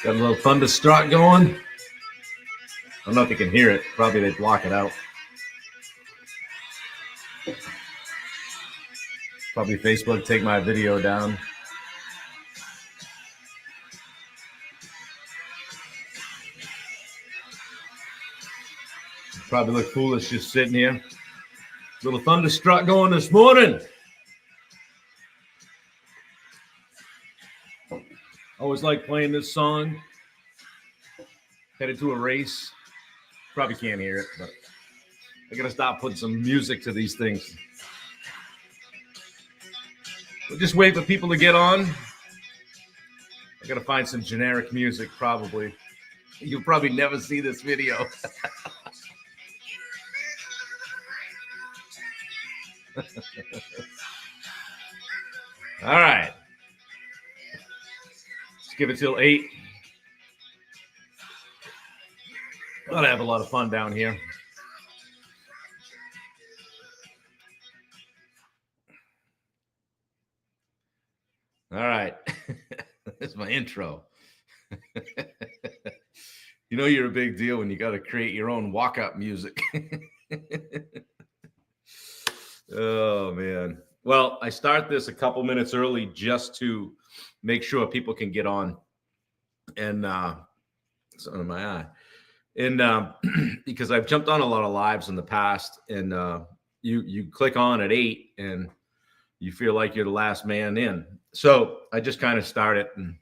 Got a little thunderstruck going. I don't know if you can hear it. Probably they block it out. Probably Facebook take my video down. Probably look foolish just sitting here. Little thunderstruck going this morning. Always like playing this song. Headed to a race. Probably can't hear it, but I gotta stop putting some music to these things. We'll just wait for people to get on. I gotta find some generic music, probably. You'll probably never see this video. All right. Let's give it till 8. I'll have a lot of fun down here. All right. That's my intro. You know you're a big deal when you got to create your own walk-up music. Oh, man. Well, I start this a couple minutes early just to make sure people can get on. And it's under my eye. And because I've jumped on a lot of lives in the past, and you click on at 8 and you feel like you're the last man in. So I just kind of start it and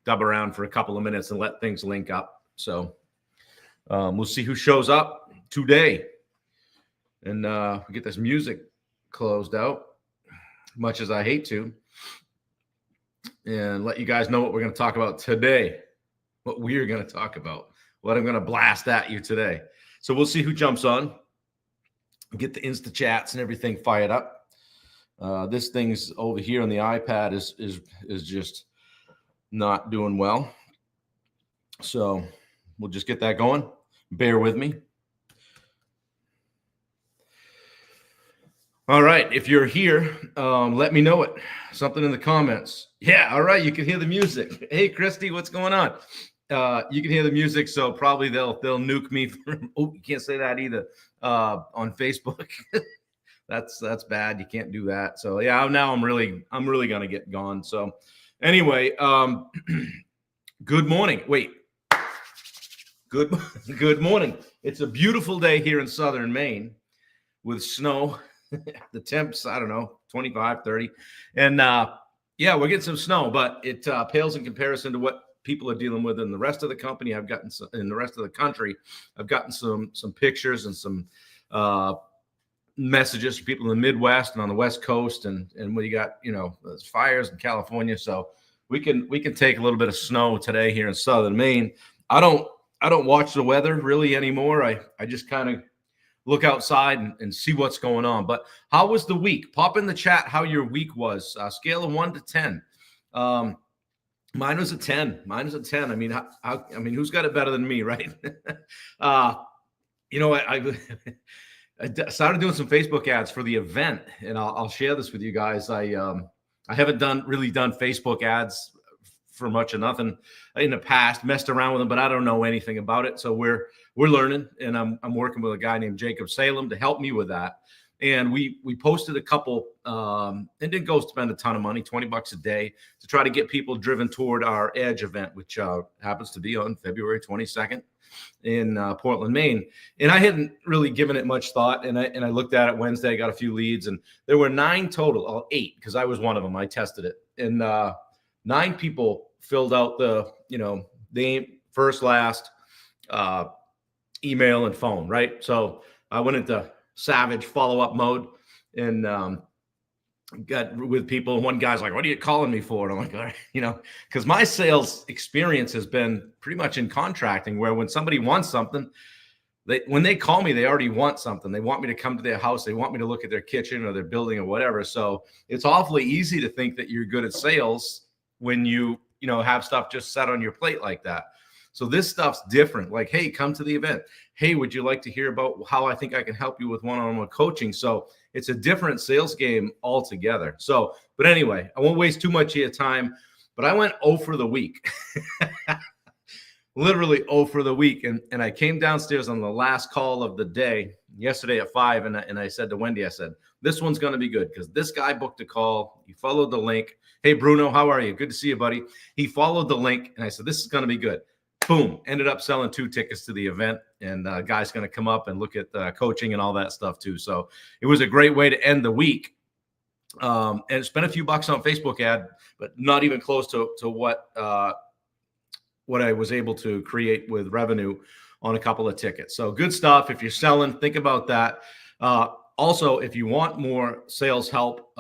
dub around for a couple of minutes and let things link up. So we'll see who shows up today. And we get this music closed out, much as I hate to, and let you guys know what we're going to talk about today, what we're going to talk about, what I'm going to blast at you today. So we'll see who jumps on, get the Insta chats and everything fired up. This thing's over here on the iPad is just not doing well. So we'll just get that going. Bear with me. All right. If you're here, let me know it. Something in the comments. Yeah. All right. You can hear the music. Hey, Christy, what's going on? You can hear the music. So probably they'll nuke me. Oh, you can't say that either on Facebook. That's bad. You can't do that. So yeah, now I'm really going to get gone. So anyway, good morning. Wait. Good morning. It's a beautiful day here in southern Maine with snow. The temps, I don't know, 25, 30. And yeah, we're getting some snow, but it pales in comparison to what people are dealing with in the rest of the company. I've gotten some, in the rest of the country. I've gotten some pictures and some messages from people in the Midwest and on the West Coast, and we got, there's fires in California. So we can take a little bit of snow today here in southern Maine. I don't watch the weather really anymore. I just kind of look outside and see what's going on. But how was the week? Pop in the chat how your week was. Scale of 1 to 10. Mine was a 10. Mine was a 10. I mean, who's got it better than me, right? I started doing some Facebook ads for the event, and I'll share this with you guys. I haven't really done Facebook ads for much of nothing in the past, messed around with them, but I don't know anything about it. So we're learning, and I'm working with a guy named Jacob Salem to help me with that. And we posted a couple, and didn't go spend a ton of money, $20 a day, to try to get people driven toward our Edge event, which happens to be on February 22nd in Portland, Maine. And I hadn't really given it much thought, and I looked at it Wednesday, got a few leads, and there were 9 total, 8, because I was one of them. I tested it, and 9 people filled out the name, first, last, email, and phone, right? So I went into savage follow-up mode and got with people. One guy's like, "What are you calling me for?" And I'm like, all right, because my sales experience has been pretty much in contracting, where when somebody wants something, when they call me, they already want something. They want me to come to their house. They want me to look at their kitchen or their building or whatever. So it's awfully easy to think that you're good at sales when you have stuff just set on your plate like that. So this stuff's different. Like, hey, come to the event. Hey, would you like to hear about how I think I can help you with one-on-one coaching? So it's a different sales game altogether. So, but anyway, I won't waste too much of your time, but I went 0 for the week. literally 0 for the week. And I came downstairs on the last call of the day yesterday at 5. And I said to Wendy, I said, this one's going to be good because this guy booked a call. He followed the link. Hey, Bruno, how are you? Good to see you, buddy. He followed the link. And I said, this is going to be good. Boom. Ended up selling 2 tickets to the event. And guy's going to come up and look at coaching and all that stuff too. So it was a great way to end the week. And spent a few bucks on Facebook ad, but not even close to what I was able to create with revenue on a couple of tickets. So good stuff. If you're selling, think about that. Also, if you want more sales help,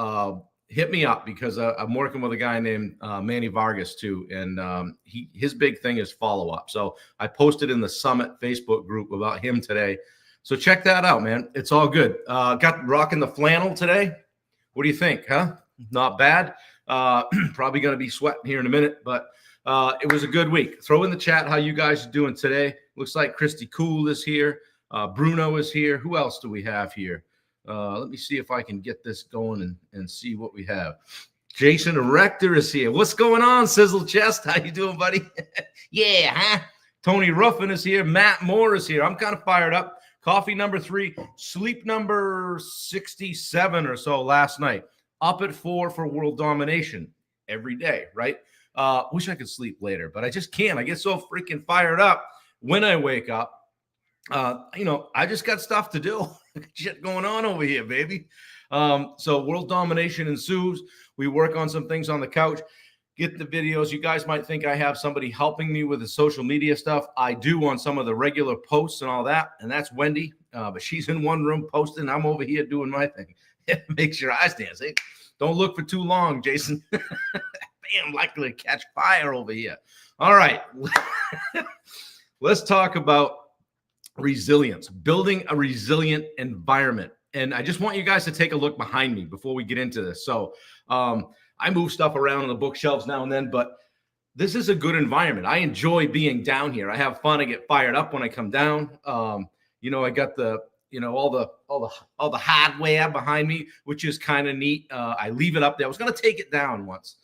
hit me up because I'm working with a guy named Manny Vargas too. And his big thing is follow-up. So I posted in the Summit Facebook group about him today. So check that out, man. It's all good. Got rocking the flannel today. What do you think, huh? Not bad. Probably going to be sweating here in a minute, but it was a good week. Throw in the chat how you guys are doing today. Looks like Christy Cool is here. Bruno is here. Who else do we have here? Let me see if I can get this going and see what we have. Jason Rector is here. What's going on, Sizzle Chest? How you doing, buddy? Yeah, huh? Tony Ruffin is here. Matt Moore is here. I'm kind of fired up. Coffee number 3, sleep number 67 or so last night. Up at 4 for world domination every day, right? Wish I could sleep later, but I just can't. I get so freaking fired up when I wake up. I just got stuff to do. Shit going on over here, baby. So world domination ensues. We work on some things on the couch. Get the videos. You guys might think I have somebody helping me with the social media stuff. I do on some of the regular posts and all that. And that's Wendy. But she's in one room posting. I'm over here doing my thing. Makes your eyes dance. Hey, don't look for too long, Jason. Bam, likely to catch fire over here. All right. Let's talk about resilience, building a resilient environment. And I just want you guys to take a look behind me before we get into this. So, I move stuff around on the bookshelves now and then, but this is a good environment. I enjoy being down here. I have fun. I get fired up when I come down. I got the, all the hardware behind me, which is kind of neat. I leave it up there. I was going to take it down once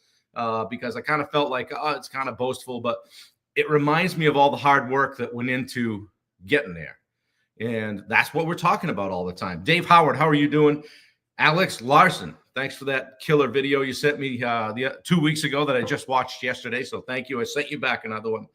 because I kind of felt like, it's kind of boastful, but it reminds me of all the hard work that went into getting there. And that's what we're talking about all the time. Dave Howard, how are you doing? Alex Larson, thanks for that killer video you sent me 2 weeks ago that I just watched yesterday. So thank you. I sent you back another one.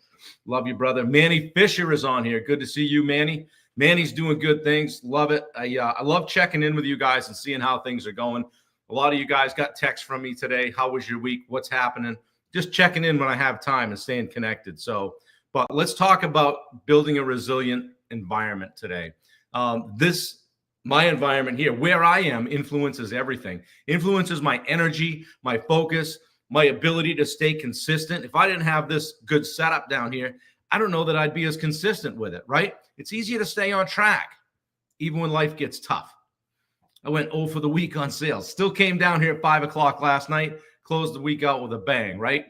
Love you, brother. Manny Fisher is on here. Good to see you, Manny. Manny's doing good things. Love it. I love checking in with you guys and seeing how things are going. A lot of you guys got texts from me today. How was your week? What's happening? Just checking in when I have time and staying connected. So, but let's talk about building a resilient environment today. My environment here, where I am, influences everything. Influences my energy, my focus, my ability to stay consistent. If I didn't have this good setup down here, I don't know that I'd be as consistent with it, right? It's easier to stay on track, even when life gets tough. I went 0 for the week on sales. Still came down here at 5 o'clock last night, closed the week out with a bang, right?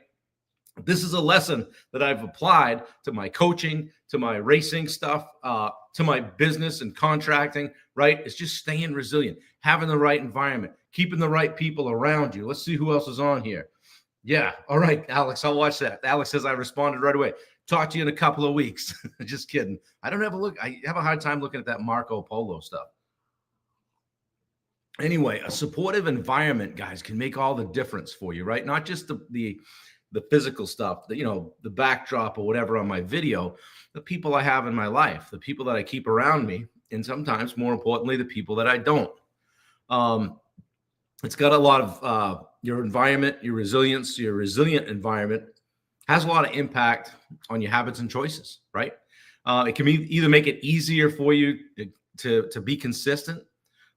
This is a lesson that I've applied to my coaching, to my racing stuff, to my business and contracting, right? It's just staying resilient, having the right environment, keeping the right people around you. Let's see who else is on here. Yeah. All right, Alex, I'll watch that. Alex says I responded right away. Talk to you in a couple of weeks. Just kidding. I have a hard time looking at that Marco Polo stuff. Anyway, a supportive environment, guys, can make all the difference for you, right? Not just the physical stuff, the backdrop or whatever on my video, the people I have in my life, the people that I keep around me, and sometimes more importantly, the people that I don't. It's got a lot of your environment, your resilience, your resilient environment has a lot of impact on your habits and choices, right? It can either make it easier for you to be consistent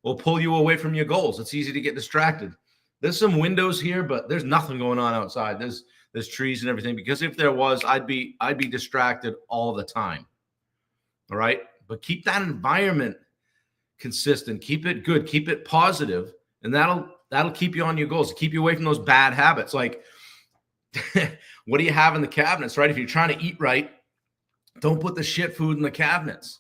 or pull you away from your goals. It's easy to get distracted. There's some windows here, but there's nothing going on outside. There's trees and everything, because if there was, I'd be distracted all the time. All right. But keep that environment consistent, keep it good, keep it positive, and that'll keep you on your goals, keep you away from those bad habits. Like, what do you have in the cabinets, right? If you're trying to eat right, don't put the shit food in the cabinets.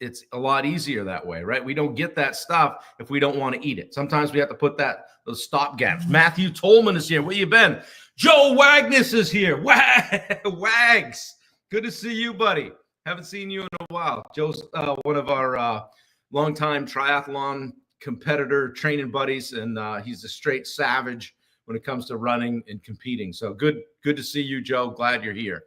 It's a lot easier that way, right? We don't get that stuff if we don't want to eat it. Sometimes we have to put those stop gaps. Matthew Tolman is here. Where you been? Joe Wagness is here. Wags. Good to see you, buddy. Haven't seen you in a while. Joe's one of our longtime triathlon competitor training buddies, and he's a straight savage when it comes to running and competing. So good to see you, Joe. Glad you're here.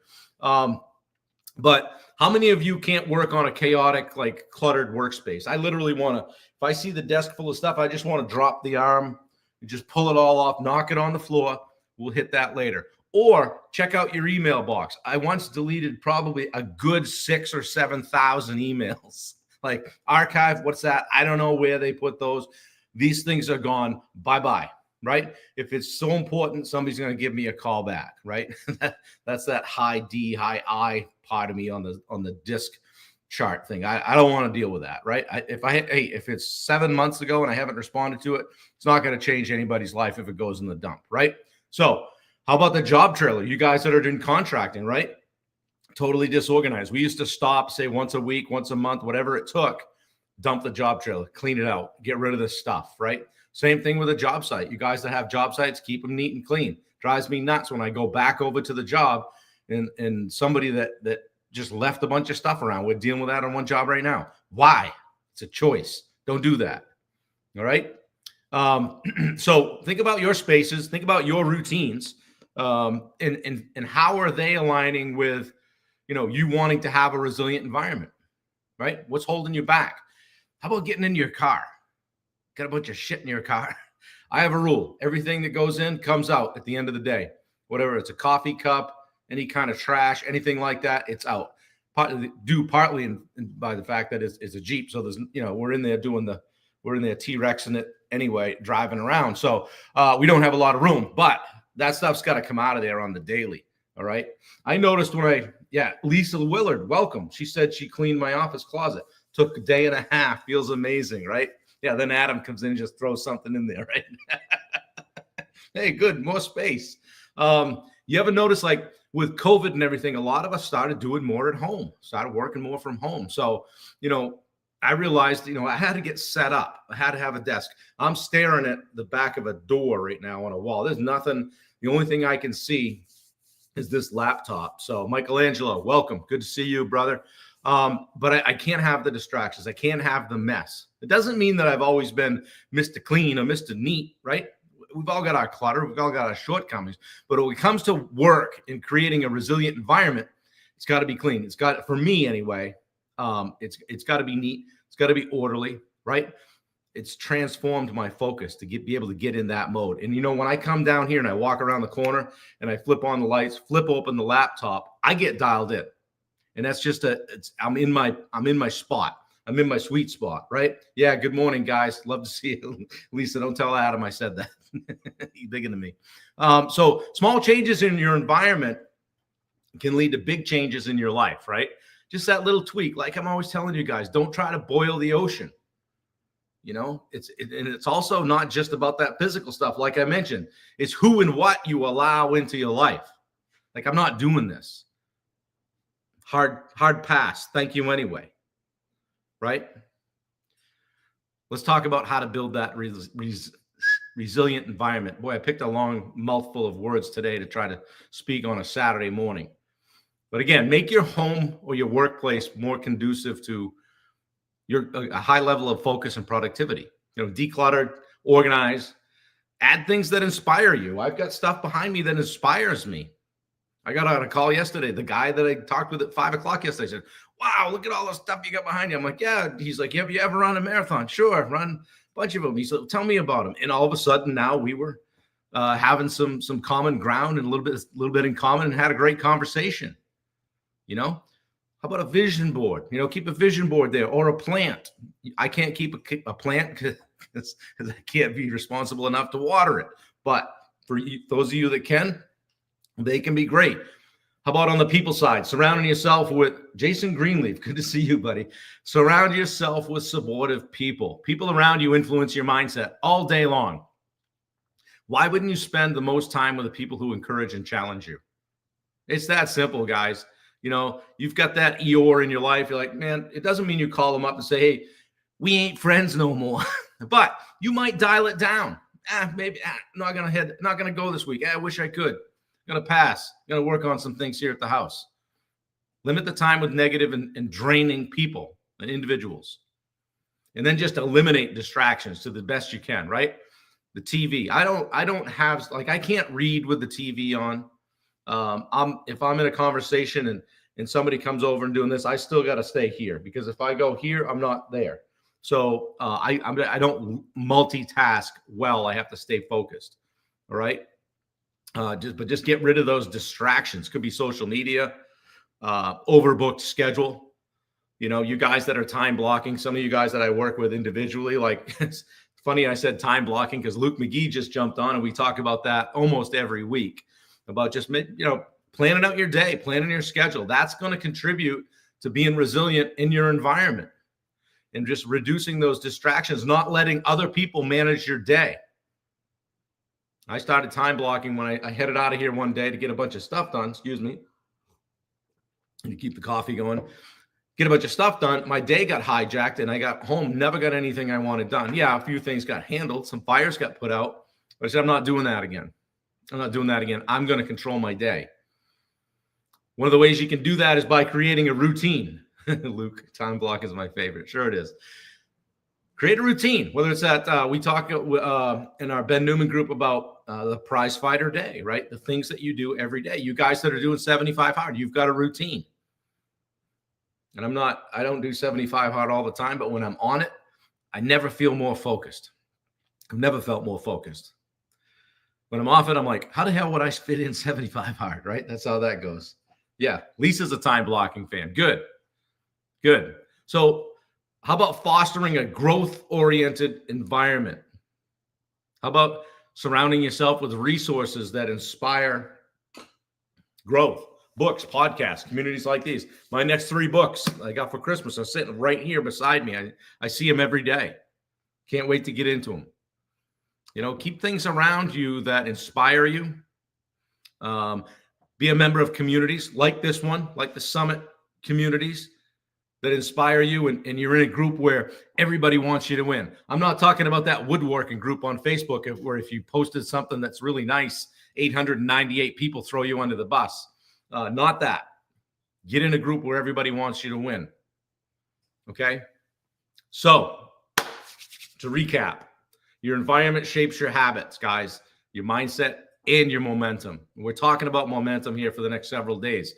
But how many of you can't work on a chaotic, like cluttered workspace? I literally want to, if I see the desk full of stuff, I just want to drop the arm and just pull it all off, knock it on the floor. We'll hit that later. Or check out your email box. I once deleted probably a good 6,000 or 7,000 emails. Like archive, what's that? I don't know where they put those. These things are gone. Bye-bye. Right? If it's so important, somebody's going to give me a call back, right? That's that high D, high I part of me on the disc chart thing. I don't want to deal with that, right? If it's 7 months ago and I haven't responded to it, it's not going to change anybody's life if it goes in the dump, right? So how about the job trailer? You guys that are doing contracting, right? Totally disorganized. We used to stop, say once a week, once a month, whatever it took, dump the job trailer, clean it out, get rid of this stuff, right? Same thing with a job site. You guys that have job sites, keep them neat and clean. Drives me nuts when I go back over to the job and somebody that just left a bunch of stuff around. We're dealing with that on one job right now. Why? It's a choice. Don't do that. All right. So think about your spaces. Think about your routines, and how are they aligning with, you wanting to have a resilient environment, right? What's holding you back? How about getting into your car? Got a bunch of shit in your car. I have a rule. Everything that goes in comes out at the end of the day. Whatever, it's a coffee cup, any kind of trash, anything like that, it's out. Partly by the fact that it's a Jeep. So there's, we're in there T-Rex in it anyway, driving around. So we don't have a lot of room, but that stuff's got to come out of there on the daily. All right. I noticed Lisa Willard, welcome. She said she cleaned my office closet. Took a day and a half. Feels amazing, right? Yeah, then Adam comes in and just throws something in there, right? Hey, good, more space. You ever notice, like with COVID and everything, a lot of us started doing more at home, started working more from home. So, I realized, I had to get set up. I had to have a desk. I'm staring at the back of a door right now on a wall. There's nothing. The only thing I can see is this laptop. So Michelangelo, welcome. Good to see you, brother. But I can't have the distractions. I can't have the mess. It doesn't mean that I've always been Mr. Clean or Mr. Neat, right? We've all got our clutter. We've all got our shortcomings. But when it comes to work and creating a resilient environment, it's got to be clean. It's got, for me anyway, it's got to be neat. It's got to be orderly, right? It's transformed my focus to be able to get in that mode. And when I come down here and I walk around the corner and I flip on the lights, flip open the laptop, I get dialed in. And that's just I'm in my spot. I'm in my sweet spot, right? Yeah. Good morning, guys. Love to see you. Lisa, don't tell Adam I said that. He's bigger than me. So small changes in your environment can lead to big changes in your life, right? Just that little tweak. Like I'm always telling you guys, don't try to boil the ocean. And it's also not just about that physical stuff. Like I mentioned, it's who and what you allow into your life. Like I'm not doing this. Hard pass. Thank you anyway. Right? Let's talk about how to build that resilient environment. Boy, I picked a long mouthful of words today to try to speak on a Saturday morning. But again, make your home or your workplace more conducive to a high level of focus and productivity. Decluttered, organized, add things that inspire you. I've got stuff behind me that inspires me. I got on a call yesterday. The guy that I talked with at 5:00 yesterday said, wow, look at all the stuff you got behind you. I'm like, yeah. He's like, have you ever run a marathon? Sure, run a bunch of them. He said, tell me about them. And all of a sudden now we were having some common ground and a little bit in common and had a great conversation. How about a vision board? Keep a vision board there, or a plant. I can't keep a plant because I can't be responsible enough to water it. But for those of you that can, they can be great. How about on the people side? Surrounding yourself with Jason Greenleaf. Good to see you, buddy. Surround yourself with supportive people. People around you influence your mindset all day long. Why wouldn't you spend the most time with the people who encourage and challenge you? It's that simple, guys. You've got that Eeyore in your life. You're like, man, it doesn't mean you call them up and say, hey, we ain't friends no more. But you might dial it down. Maybe not gonna go this week. I wish I could. Gonna pass. Gonna work on some things here at the house. Limit the time with negative and draining people and individuals. And then just eliminate distractions to the best you can, right? The TV. I don't have, like, I can't read with the TV on. If I'm in a conversation and somebody comes over and doing this, I still got to stay here, because if I go here, I'm not there. So I don't multitask well. I have to stay focused. All right. Just get rid of those distractions. Could be social media, overbooked schedule. You know, you guys that are time blocking, some of you guys that I work with individually, like, it's funny I said time blocking because Luke McGee just jumped on and we talk about that almost every week, about just, planning out your day, planning your schedule. That's going to contribute to being resilient in your environment and just reducing those distractions, not letting other people manage your day. I started time blocking when I headed out of here one day to get a bunch of stuff done, excuse me, and to keep the coffee going. Get a bunch of stuff done. My day got hijacked and I got home, never got anything I wanted done. Yeah, a few things got handled. Some fires got put out. But I said, I'm not doing that again. I'm not doing that again. I'm going to control my day. One of the ways you can do that is by creating a routine. Luke, time block is my favorite. Sure it is. Create a routine, whether it's that we talk in our Ben Newman group about the prize fighter day, right? The things that you do every day. You guys that are doing 75 hard, you've got a routine. And I don't do 75 hard all the time, but when I'm on it, I never feel more focused. I've never felt more focused. When I'm off it, I'm like, how the hell would I fit in 75 hard, right? That's how that goes. Yeah, Lisa's a time blocking fan. Good. So how about fostering a growth-oriented environment? How about surrounding yourself with resources that inspire growth? Books, podcasts, communities like these. My next 3 books I got for Christmas are sitting right here beside me. I see them every day. Can't wait to get into them. Keep things around you that inspire you. Be a member of communities like this one, like the Summit communities that inspire you, and you're in a group where everybody wants you to win. I'm not talking about that woodworking group on Facebook where if you posted something that's really nice, 898 people throw you under the bus. Not that. Get in a group where everybody wants you to win. Okay? So, to recap, your environment shapes your habits, guys, your mindset, and your momentum. We're talking about momentum here for the next several days.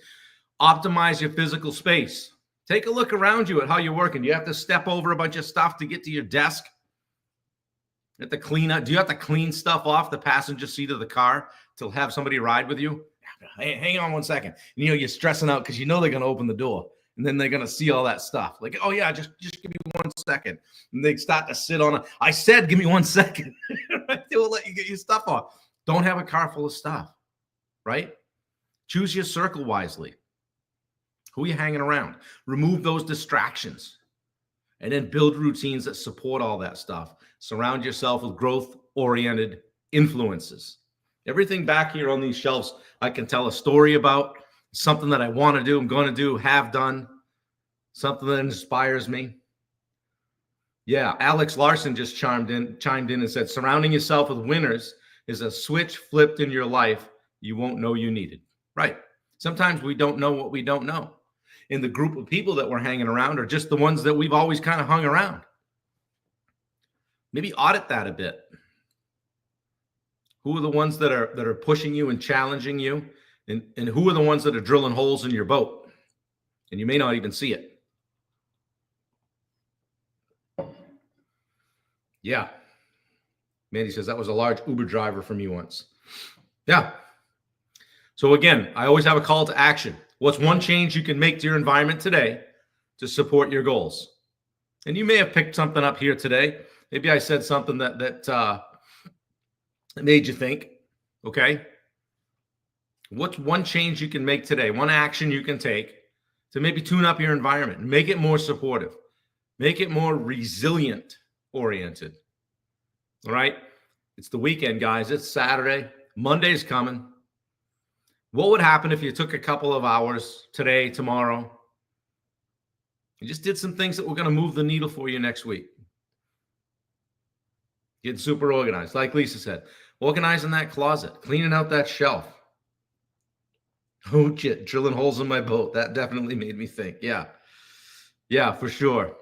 Optimize your physical space. Take a look around you at how you're working. Do you have to step over a bunch of stuff to get to your desk? You have to clean up. Do you have to clean stuff off the passenger seat of the car to have somebody ride with you? Hey, hang on one second. You're stressing out because they're going to open the door. And then they're going to see all that stuff. Like, oh, yeah, just give me 1 second. And they start to sit on it. I said, give me 1 second. They will let you get your stuff off. Don't have a car full of stuff, right? Choose your circle wisely. Who are you hanging around? Remove those distractions. And then build routines that support all that stuff. Surround yourself with growth-oriented influences. Everything back here on these shelves, I can tell a story about. Something that I want to do, I'm going to do, have done. Something that inspires me. Yeah, Alex Larson just chimed in and said, surrounding yourself with winners is a switch flipped in your life you won't know you needed. Right. Sometimes we don't know what we don't know. And the group of people that we're hanging around are just the ones that we've always kind of hung around. Maybe audit that a bit. Who are the ones that are pushing you and challenging you? And who are the ones that are drilling holes in your boat? And you may not even see it. Yeah. Mandy says, that was a large Uber driver from you once. Yeah. So again, I always have a call to action. What's one change you can make to your environment today to support your goals? And you may have picked something up here today. Maybe I said something that made you think, okay? What's one change you can make today? One action you can take to maybe tune up your environment, make it more supportive, make it more resilient oriented. All right. It's the weekend, guys. It's Saturday. Monday's coming. What would happen if you took a couple of hours today, tomorrow, and just did some things that were going to move the needle for you next week? Getting super organized. Like Lisa said, organizing that closet, cleaning out that shelf. Oh, shit, drilling holes in my boat. That definitely made me think. Yeah. Yeah, for sure.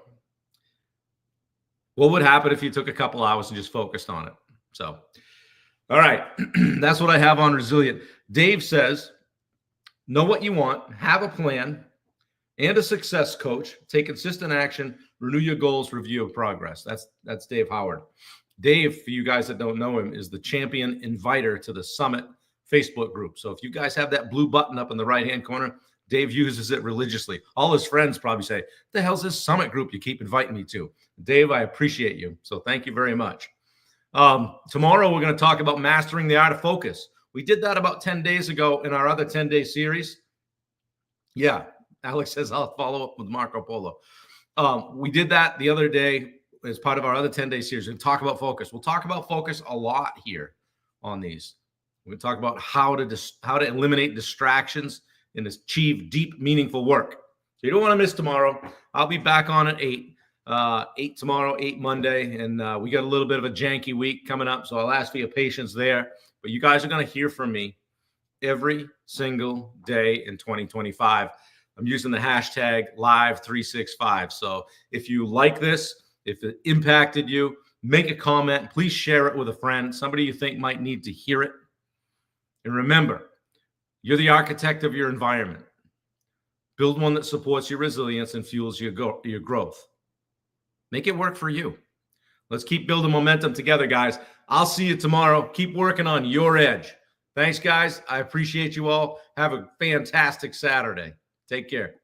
What would happen if you took a couple hours and just focused on it? So, all right. That's what I have on resilient. Dave says, know what you want, have a plan, and a success coach. Take consistent action, renew your goals, review your progress. That's Dave Howard. Dave, for you guys that don't know him, is the champion inviter to the Summit Facebook group. So if you guys have that blue button up in the right-hand corner, Dave uses it religiously. All his friends probably say, the hell's this Summit group you keep inviting me to? Dave, I appreciate you. So thank you very much. Tomorrow, we're going to talk about mastering the art of focus. We did that about 10 days ago in our other 10-day series. Yeah, Alex says, I'll follow up with Marco Polo. We did that the other day as part of our other 10-day series. We'll talk about focus. We'll talk about focus a lot here on these. We're going to talk about how to eliminate distractions and achieve deep, meaningful work. So you don't want to miss tomorrow. I'll be back on at 8. 8 tomorrow, 8 Monday, and we got a little bit of a janky week coming up, so I'll ask for your patience there. But you guys are going to hear from me every single day in 2025. I'm using the hashtag Live365. So if you like this, if it impacted you, make a comment. Please share it with a friend, somebody you think might need to hear it. And remember, you're the architect of your environment. Build one that supports your resilience and fuels your growth. Make it work for you. Let's keep building momentum together, guys. I'll see you tomorrow. Keep working on your edge. Thanks, guys. I appreciate you all. Have a fantastic Saturday. Take care.